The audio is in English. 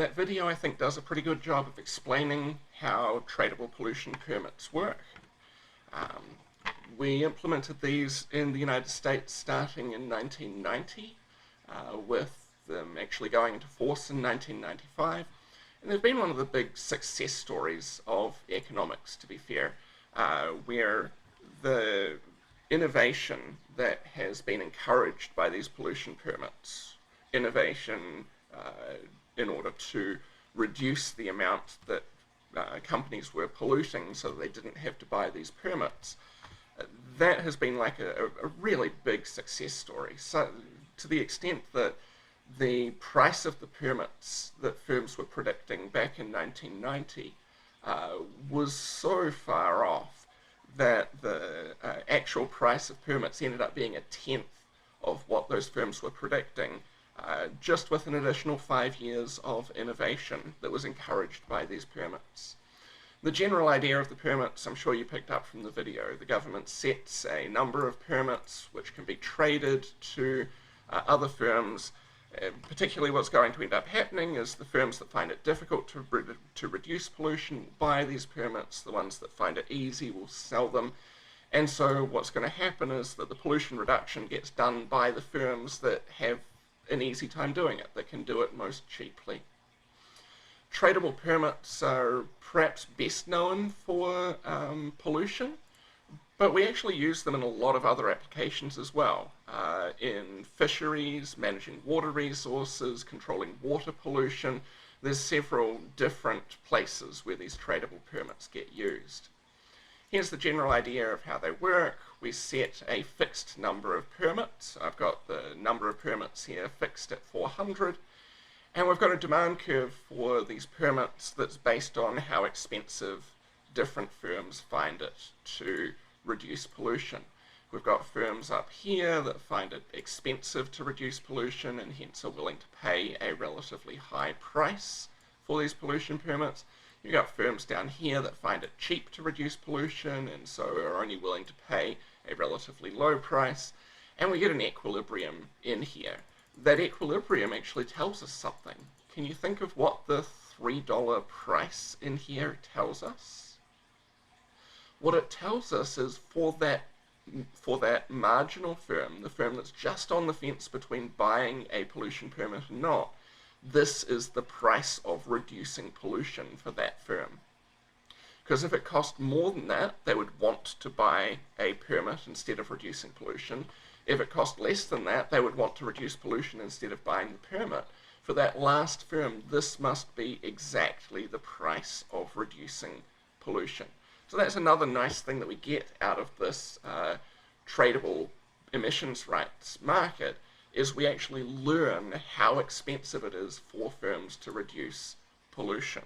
that video, I think, does a pretty good job of explaining how tradable pollution permits work. Um, we implemented these in the United States starting in 1990, with them actually going into force in 1995. And they've been one of the big success stories of economics, to be fair, where the innovation that has been encouraged by these pollution permits, innovation in order to reduce the amount that companies were polluting so that they didn't have to buy these permits, that has been like a really big success story. So, to the extent that the price of the permits that firms were predicting back in 1990 was so far off that the actual price of permits ended up being a tenth of what those firms were predicting, just with an additional 5 years of innovation that was encouraged by these permits. The general idea of the permits, I'm sure you picked up from the video. The government sets a number of permits which can be traded to other firms. Particularly what's going to end up happening is the firms that find it difficult to reduce pollution will buy these permits, the ones that find it easy will sell them, and so what's going to happen is that the pollution reduction gets done by the firms that have an easy time doing it, that can do it most cheaply. Tradable permits are perhaps best known for pollution, but we actually use them in a lot of other applications as well. In fisheries, managing water resources, controlling water pollution. There's several different places where these tradable permits get used. Here's the general idea of how they work. We set a fixed number of permits. I've got the number of permits here fixed at 400. And we've got a demand curve for these permits that's based on how expensive different firms find it to reduce pollution. We've got firms up here that find it expensive to reduce pollution and hence are willing to pay a relatively high price for these pollution permits. You've got firms down here that find it cheap to reduce pollution and so are only willing to pay a relatively low price. And we get an equilibrium in here. That equilibrium actually tells us something. Can you think of what the $3 price in here tells us? What it tells us is for that marginal firm, the firm that's just on the fence between buying a pollution permit or not, this is the price of reducing pollution for that firm. Because if it cost more than that, they would want to buy a permit instead of reducing pollution. If it cost less than that, they would want to reduce pollution instead of buying the permit. For that last firm, this must be exactly the price of reducing pollution. So that's another nice thing that we get out of this tradable emissions rights market, is we actually learn how expensive it is for firms to reduce pollution.